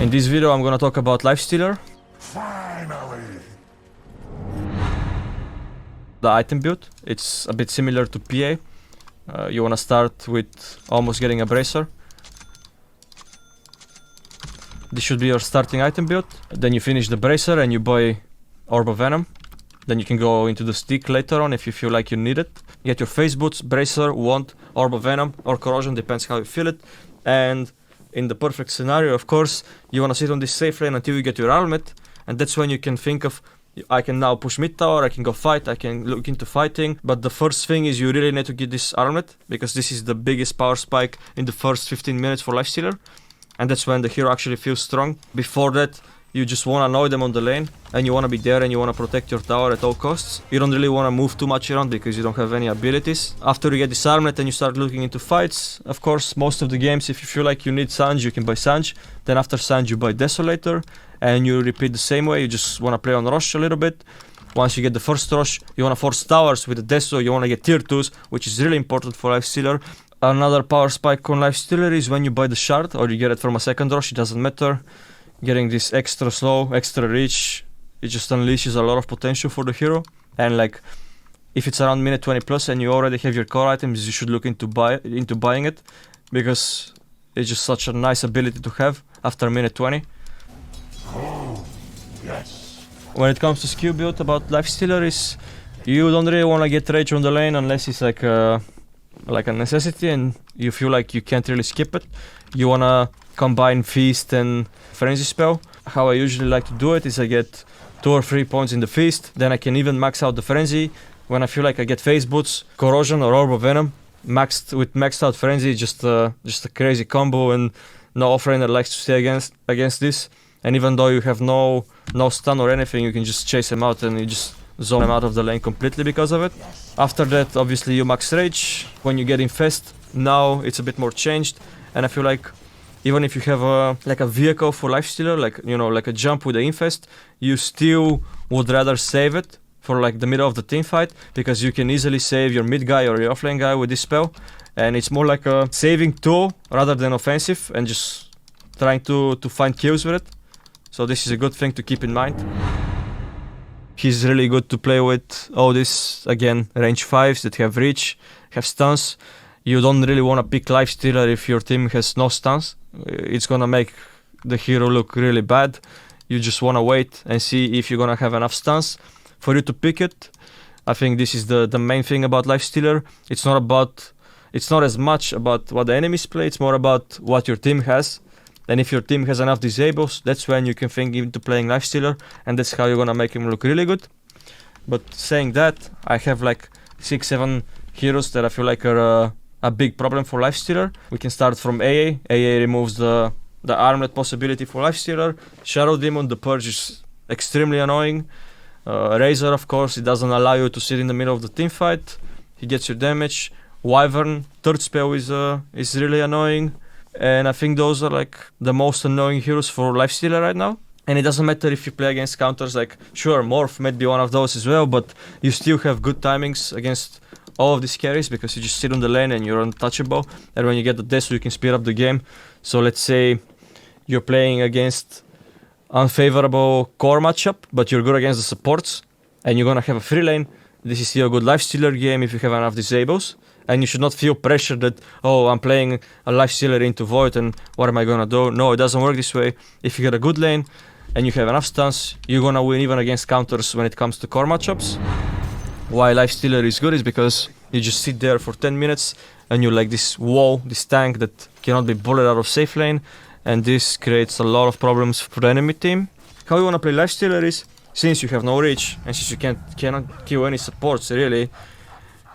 In this video I'm gonna talk about Lifestealer. Finally! The item build. It's a bit similar to PA. You wanna start with almost getting a bracer. This should be your starting item build. Then you finish the bracer and you buy Orb of Venom. Then you can go into the stick later on if you feel like you need it. Get your face boots, bracer, wand, Orb of Venom or corrosion, depends how you feel it. And in the perfect scenario, of course, you wanna sit on this safe lane until you get your helmet. And that's when you can think of, I can now push mid tower, I can go fight, I can look into fighting. But the first thing is you really need to get this armlet, because this is the biggest power spike in the first 15 minutes for Lifestealer. And that's when the hero actually feels strong. Before that, you just wanna annoy them on the lane, and you wanna be there and you wanna protect your tower at all costs. You don't really wanna move too much around because you don't have any abilities. After you get this armlet and you start looking into fights, of course, most of the games, if you feel like you need Sange, you can buy Sange. Then after Sange, you buy Desolator, and you repeat the same way. You just wanna play on Rosh a little bit. Once you get the first Rosh, you wanna force towers with the Deso, you wanna get tier 2s, which is really important for Lifestealer. Another power spike on Lifestealer is when you buy the shard, or you get it from a second Rosh, it doesn't matter. Getting this extra slow, extra reach, it just unleashes a lot of potential for the hero. And like, if it's around minute 20 plus and you already have your core items, you should look into buying it, because it's just such a nice ability to have after minute 20. Oh, yes. When it comes to skill build about Lifestealer is, you don't really want to get rage on the lane unless it's like a necessity and you feel like you can't really skip it. You want to combine Feast and Frenzy spell. How I usually like to do it is I get 2 or 3 points in the Feast, then I can even max out the Frenzy. When I feel like I get Face Boots, Corrosion or Orb of Venom, maxed out Frenzy, just a crazy combo, and no offlaner likes to stay against this. And even though you have no stun or anything, you can just chase him out and you just zone him out of the lane completely because of it. After that, obviously you max Rage. When you get Infest, now it's a bit more changed, and I feel like even if you have a vehicle for Lifestealer, like a jump with the Infest, you still would rather save it for like the middle of the team fight, because you can easily save your mid guy or your offlane guy with this spell, and it's more like a saving tool rather than offensive and just trying to find kills with it. So this is a good thing to keep in mind. He's really good to play with all these, again, range 5s that have reach, have stuns. You don't really want to pick Lifestealer if your team has no stuns. It's gonna make the hero look really bad. You just want to wait and see if you're gonna have enough stuns for you to pick it. I think this is the main thing about Lifestealer. It's not as much about what the enemies play, it's more about what your team has. And if your team has enough disables, that's when you can think into playing Lifestealer, and that's how you're gonna make him look really good. But saying that, I have like 6-7 heroes that I feel like are a big problem for Lifestealer. We can start from AA. AA removes the armlet possibility for Lifestealer. Shadow Demon, the Purge, is extremely annoying. Razor, of course, it doesn't allow you to sit in the middle of the team fight. He gets your damage. Wyvern, third spell is really annoying. And I think those are like the most annoying heroes for Lifestealer right now. And it doesn't matter if you play against counters, like sure, Morph might be one of those as well, but you still have good timings against all of these carries because you just sit on the lane and you're untouchable. And when you get the Desu, you can speed up the game. So let's say you're playing against unfavorable core matchup, but you're good against the supports, and you're gonna have a free lane. This is still a good Lifestealer game if you have enough disables. And you should not feel pressure that, oh, I'm playing a Lifestealer into Void and what am I gonna do? No, it doesn't work this way. If you get a good lane and you have enough stuns, you're gonna win even against counters when it comes to core matchups. Why Lifestealer is good is because you just sit there for 10 minutes and you're like this wall, this tank that cannot be bullied out of safe lane, and this creates a lot of problems for the enemy team. How you wanna play Lifestealer is, since you have no reach and since you cannot kill any supports really,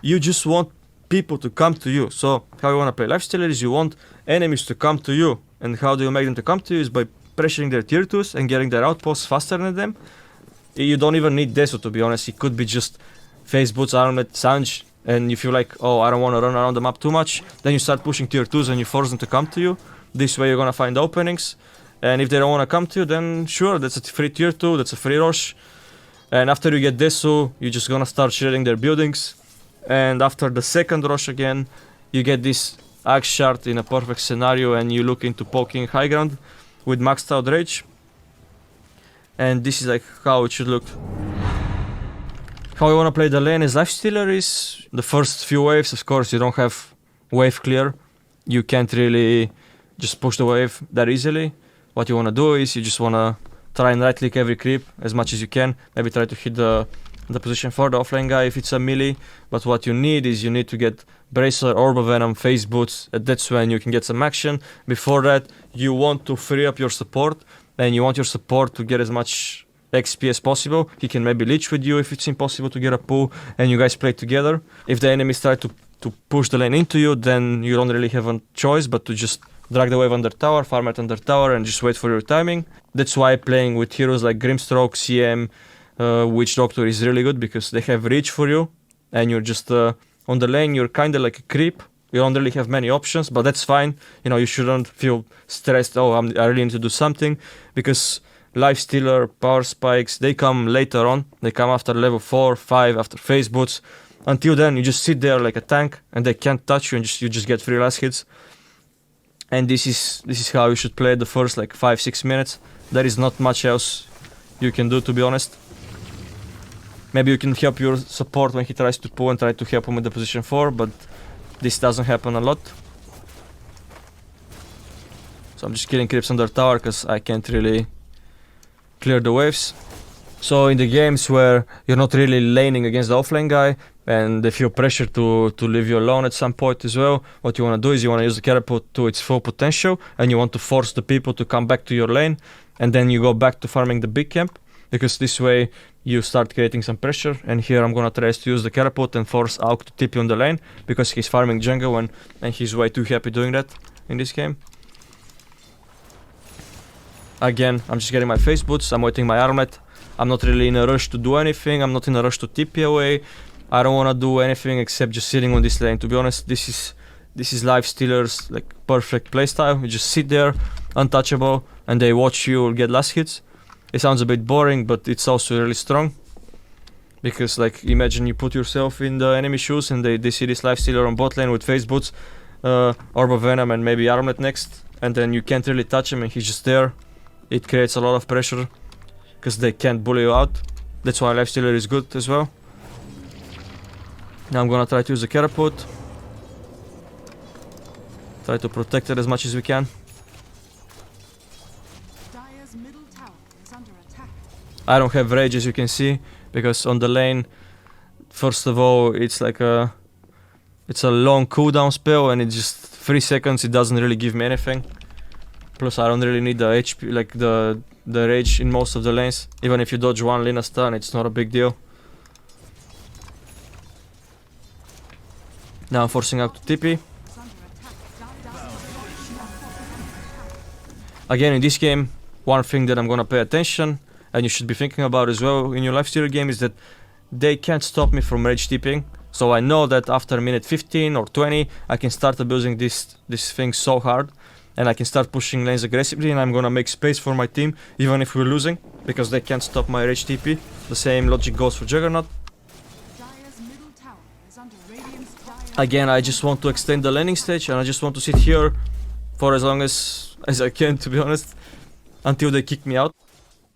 you just want people to come to you. So how you want to play Lifestealer is you want enemies to come to you. And how do you make them to come to you is by pressuring their tier 2s and getting their outposts faster than them. You don't even need Desu, to be honest. It could be just Face Boots, Armlet, Sange, and you feel like, oh, I don't want to run around the map too much. Then you start pushing tier 2s and you force them to come to you. This way you're going to find openings. And if they don't want to come to you, then sure, that's a free tier 2, that's a free Rosh. And after you get Desu, you're just going to start shredding their buildings. And after the second Rosh again, you get this Axe Shard in a perfect scenario and you look into poking high ground. with maxed out rage. And this is like how it should look. How you wanna play the lane as Lifestealer is the first few waves, of course, you don't have wave clear. You can't really just push the wave that easily. What you wanna do is you just wanna try and right click every creep as much as you can. Maybe try to hit the position for the offlane guy if it's a melee. But what you need is you need to get Bracer, Orb of Venom, Phase Boots. That's when you can get some action. Before that, you want to free up your support, and you want your support to get as much XP as possible. He can maybe leech with you if it's impossible to get a pull, and you guys play together. If the enemies try to push the lane into you, then you don't really have a choice but to just drag the wave under tower, farm it under tower, and just wait for your timing. That's why playing with heroes like Grimstroke, CM, Witch Doctor is really good, because they have reach for you, and you're just on the lane, you're kinda like a creep. You don't really have many options, but that's fine. You know, you shouldn't feel stressed, oh, I really need to do something, because Lifestealer, Power Spikes, they come later on. They come after level 4, 5, after Phase Boots. Until then, you just sit there like a tank, and they can't touch you, and you just get free last hits. And this is how you should play the first like 5-6 minutes. There is not much else you can do, to be honest. Maybe you can help your support when he tries to pull and try to help him with the position 4, but this doesn't happen a lot. So I'm just killing creeps under tower because I can't really clear the waves. So in the games where you're not really laning against the offlane guy and they feel pressure to leave you alone at some point as well, what you want to do is you want to use the catapult to its full potential, and you want to force the people to come back to your lane, and then you go back to farming the big camp, because this way you start creating some pressure. And here I'm gonna try to use the catapult and force Auk to TP on the lane, because he's farming jungle and he's way too happy doing that in this game. Again, I'm just getting my Phase Boots, I'm waiting my armlet. I'm not really in a rush to do anything, I'm not in a rush to TP away. I don't wanna do anything except just sitting on this lane. To be honest, this is Lifestealer's like perfect playstyle. You just sit there, untouchable, and they watch you get last hits. It sounds a bit boring, but it's also really strong. Because like, imagine you put yourself in the enemy shoes and they see this Lifestealer on bot lane with Phase Boots, Orb of Venom and maybe Armlet next, and then you can't really touch him and he's just there. It creates a lot of pressure, because they can't bully you out. That's why Lifestealer is good as well. Now I'm gonna try to use the catapult. Try to protect it as much as we can. I don't have rage, as you can see, because on the lane, first of all, it's like it's a long cooldown spell, and it's just 3 seconds. It doesn't really give me anything. Plus, I don't really need the HP, like the rage in most of the lanes. Even if you dodge one Lina stun, it's not a big deal. Now I'm forcing out to TP. Again, in this game, one thing that I'm gonna pay attention, and you should be thinking about as well in your Lifestealer game, is that they can't stop me from rage TPing. So I know that after minute 15 or 20, I can start abusing this thing so hard, and I can start pushing lanes aggressively, and I'm gonna make space for my team, even if we're losing, because they can't stop my rage TP. The same logic goes for Juggernaut. Again, I just want to extend the landing stage, and I just want to sit here for as long as I can, to be honest, until they kick me out.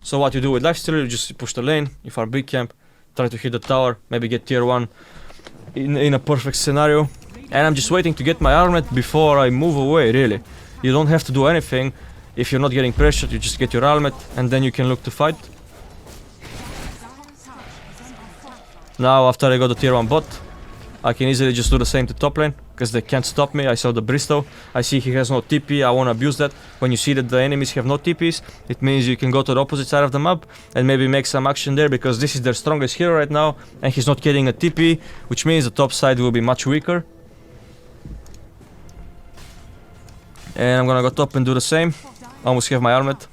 So what you do with Lifestealer, you just push the lane, you farm big camp, try to hit the tower, maybe get tier 1 in a perfect scenario. And I'm just waiting to get my armlet before I move away, really. You don't have to do anything. If you're not getting pressured, you just get your armlet, and then you can look to fight. Now, after I got the tier 1 bot, I can easily just do the same to top lane, because they can't stop me. I saw the Bristol, I see he has no TP, I want to abuse that. When you see that the enemies have no TPs, it means you can go to the opposite side of the map and maybe make some action there, because this is their strongest hero right now, and he's not getting a TP, which means the top side will be much weaker. And I'm gonna go top and do the same. Almost have my armlet.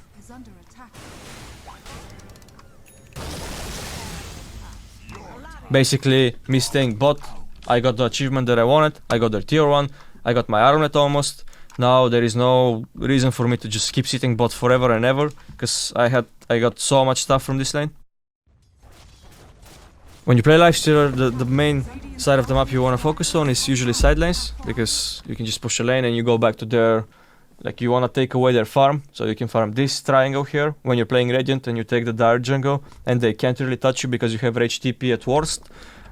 Basically, me staying bot, I got the achievement that I wanted, I got their tier 1, I got my armlet almost. Now there is no reason for me to just keep sitting bot forever and ever, because I got so much stuff from this lane. When you play Lifestealer, the main side of the map you want to focus on is usually side lanes, because you can just push a lane and you go back to their Like you wanna take away their farm, so you can farm this triangle here when you're playing Radiant and you take the Dire jungle and they can't really touch you because you have Rage TP at worst.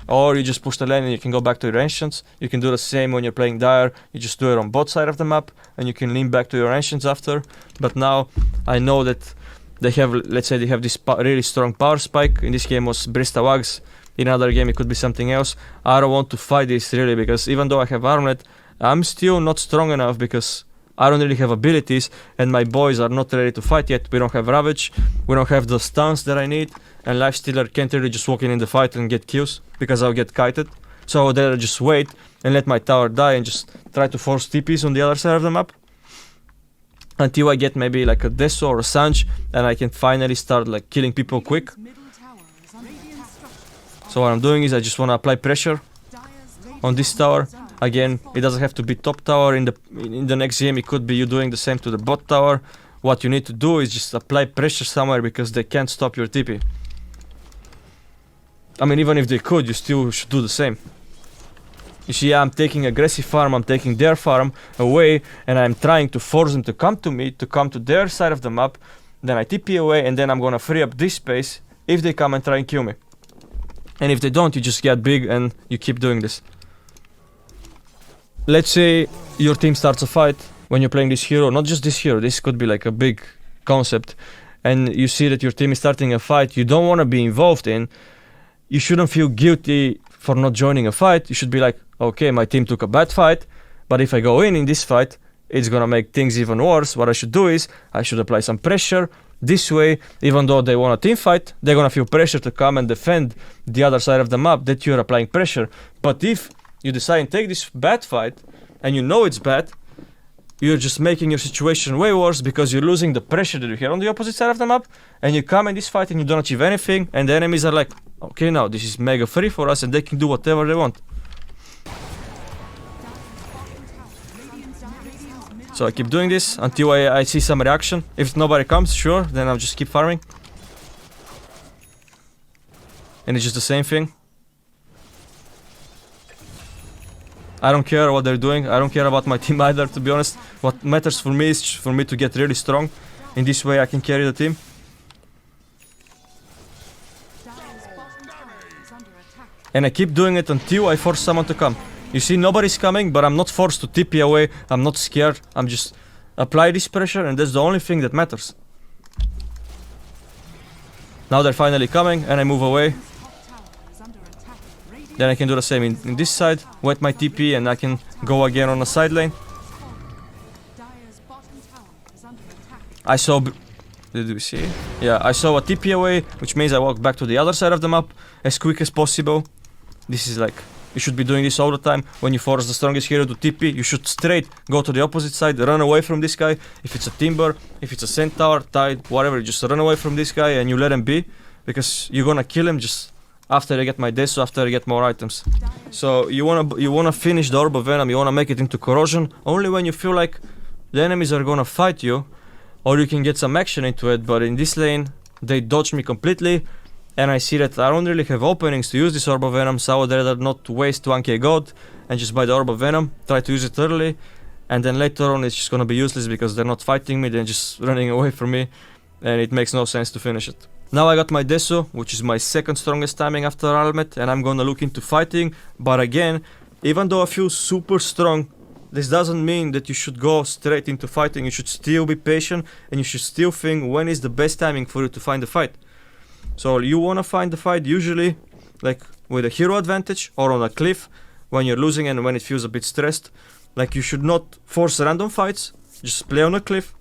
Or you just push the lane and you can go back to your Ancients. You can do the same when you're playing Dire, you just do it on both sides of the map and you can lean back to your Ancients after. But now I know that they have, let's say they have this really strong power spike. In this game was Brista Wags, in another game it could be something else. I don't want to fight this really because even though I have Armlet, I'm still not strong enough because I don't really have abilities and my boys are not ready to fight yet. We don't have Ravage, we don't have the stuns that I need, and Lifestealer can't really just walk in the fight and get kills because I'll get kited. So I'll there just wait and let my tower die and just try to force TPs on the other side of the map until I get maybe like a Deso or a Sanj and I can finally start like killing people quick. So what I'm doing is I just want to apply pressure on this tower. Again, it doesn't have to be top tower. In the next game it could be you doing the same to the bot tower. What you need to do is just apply pressure somewhere because they can't stop your TP. I mean, even if they could, you still should do the same. You see, I'm taking aggressive farm, I'm taking their farm away and I'm trying to force them to come to me, to come to their side of the map. Then I TP away and then I'm gonna free up this space if they come and try and kill me. And if they don't, you just get big and you keep doing this. Let's say your team starts a fight when you're playing this hero, not just this hero, this could be like a big concept, and you see that your team is starting a fight you don't want to be involved in. You shouldn't feel guilty for not joining a fight. You should be like, okay, my team took a bad fight, but if I go in this fight, it's gonna make things even worse. What I should do is, I should apply some pressure. This way, even though they want a team fight, they're gonna feel pressure to come and defend the other side of the map that you're applying pressure. But if you decide and take this bad fight, and you know it's bad, you're just making your situation way worse because you're losing the pressure that you have on the opposite side of the map, and you come in this fight and you don't achieve anything, and the enemies are like, okay, now this is mega free for us and they can do whatever they want. So I keep doing this until I see some reaction. If nobody comes, sure, then I'll just keep farming. And it's just the same thing. I don't care what they're doing, I don't care about my team either, to be honest. What matters for me is for me to get really strong. In this way I can carry the team. And I keep doing it until I force someone to come. You see, nobody's coming, but I'm not forced to TP away, I'm not scared, I'm just apply this pressure and that's the only thing that matters. Now they're finally coming and I move away. Then I can do the same in this side, wet my TP and I can go again on the side lane. I saw... Did we see? Yeah, I saw a TP away, which means I walk back to the other side of the map as quick as possible. This is like... You should be doing this all the time. When you force the strongest hero to TP, you should straight go to the opposite side, run away from this guy. If it's a Timber, if it's a Centaur, Tide, whatever, just run away from this guy and you let him be. Because you're gonna kill him just after I get my Desu, after I get more items. So you wanna finish the Orb of Venom, you wanna make it into Corrosion only when you feel like the enemies are gonna fight you, or you can get some action into it. But in this lane, they dodge me completely, and I see that I don't really have openings to use this Orb of Venom, so I would rather not waste 1k gold and just buy the Orb of Venom, try to use it early, and then later on it's just gonna be useless because they're not fighting me, they're just running away from me, and it makes no sense to finish it. Now I got my Desu, which is my second strongest timing after Almet, and I'm gonna look into fighting, but again, even though I feel super strong, this doesn't mean that you should go straight into fighting. You should still be patient and you should still think when is the best timing for you to find the fight. So you wanna find the fight usually like with a hero advantage or on a cliff when you're losing and when it feels a bit stressed. Like you should not force random fights, just play on a cliff,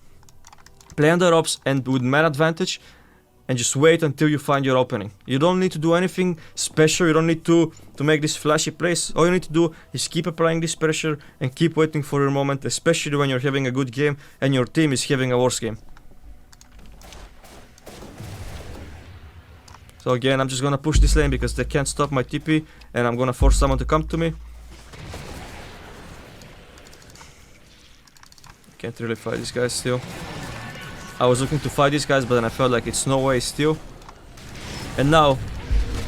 play on the ropes and with man advantage, and just wait until you find your opening. You don't need to do anything special, you don't need to make this flashy plays. All you need to do is keep applying this pressure and keep waiting for your moment, especially when you're having a good game and your team is having a worse game. So again, I'm just gonna push this lane because they can't stop my TP and I'm gonna force someone to come to me. Can't really fight these guys still. I was looking to fight these guys, but then I felt like it's no way still. And now,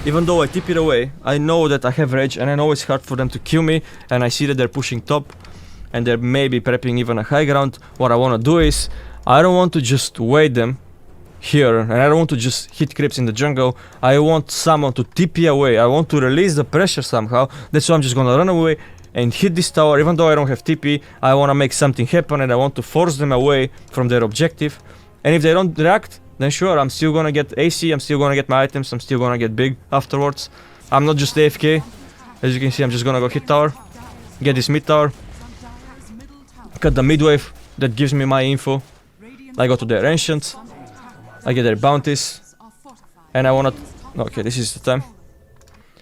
even though I tip it away, I know that I have rage and I know it's hard for them to kill me, and I see that they're pushing top. and they're maybe prepping even a high ground, what I want to do is, I don't want to just wait them here, and I don't want to just hit creeps in the jungle. I want someone to TP away. I want to release the pressure somehow. That's why I'm just gonna run away and hit this tower. Even though I don't have TP, I want to make something happen, and I want to force them away from their objective. And if they don't react, then sure, I'm still gonna get AC, I'm still gonna get my items, I'm still gonna get big afterwards. I'm not just AFK. As you can see, I'm just gonna go hit tower, get this mid tower, cut the mid wave, that gives me my info. I go to their ancients, I get their bounties, and I wanna... Okay, this is the time.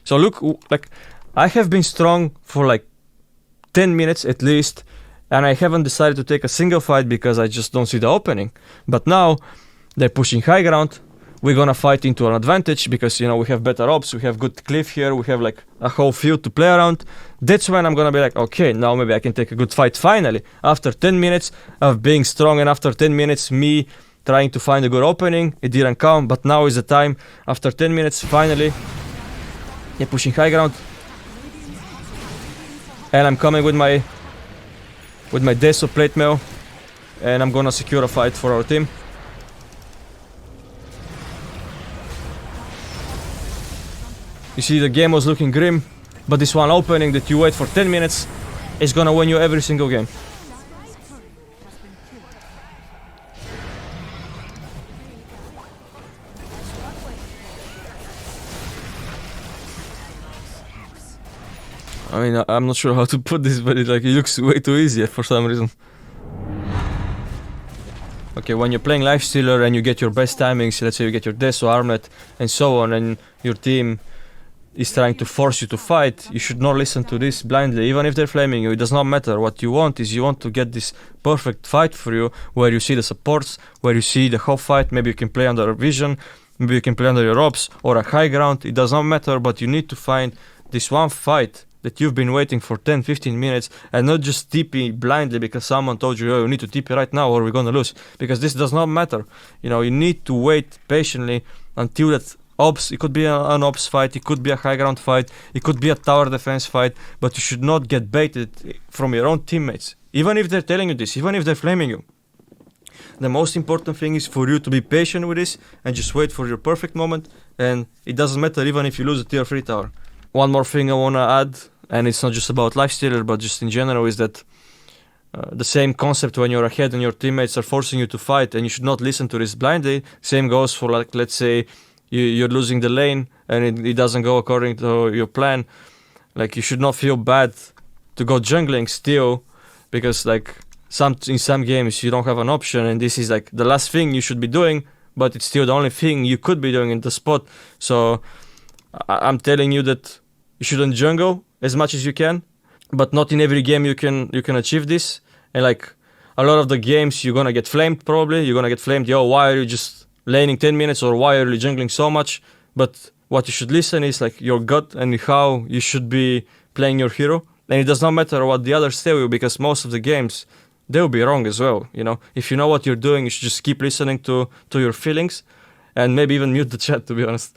So look, like, I have been strong for like 10 minutes at least, and I haven't decided to take a single fight because I just don't see the opening. But now, they're pushing high ground, we're gonna fight into an advantage because, you know, we have better ops, we have good cliff here, we have like a whole field to play around. That's when I'm gonna be like, okay, now maybe I can take a good fight finally. After 10 minutes of being strong, and after 10 minutes me trying to find a good opening, it didn't come, but now is the time. After 10 minutes, finally, they're pushing high ground. And I'm coming with my Deso plate mail, and I'm gonna secure a fight for our team. You see, the game was looking grim, but this one opening that you wait for 10 minutes is gonna win you every single game. I mean, I'm not sure how to put this, but it looks way too easy for some reason. Okay, when you're playing Lifestealer and you get your best timings, let's say you get your Deso, Armlet, and so on, and your team is trying to force you to fight, you should not listen to this blindly, even if they're flaming you. It does not matter. What you want is you want to get this perfect fight for you, where you see the supports, where you see the whole fight. Maybe you can play under a vision, maybe you can play under your ops, or a high ground. It does not matter, but you need to find this one fight that you've been waiting for 10-15 minutes, and not just TP blindly because someone told you, oh, you need to TP right now or we're gonna lose. Because this does not matter. You know, you need to wait patiently until that ops. It could be an ops fight, it could be a high ground fight, it could be a tower defense fight, but you should not get baited from your own teammates. Even if they're telling you this, even if they're flaming you. The most important thing is for you to be patient with this and just wait for your perfect moment, and it doesn't matter even if you lose a tier 3 tower. One more thing I want to add, and it's not just about Lifestealer, but just in general, is that the same concept when you're ahead and your teammates are forcing you to fight, and you should not listen to this blindly. Same goes for, like, let's say you're losing the lane and it doesn't go according to your plan. Like, you should not feel bad to go jungling still, because like in some games you don't have an option, and this is like the last thing you should be doing, but it's still the only thing you could be doing in the spot. So I'm telling you that you shouldn't jungle as much as you can, but not in every game you can achieve this. And like a lot of the games you're gonna get flamed, probably. You're gonna get flamed, yo, why are you just laning 10 minutes, or why are you jungling so much? But what you should listen is like your gut and how you should be playing your hero. And it does not matter what the others tell you, because most of the games, they'll be wrong as well, you know. If you know what you're doing, you should just keep listening to your feelings, and maybe even mute the chat, to be honest.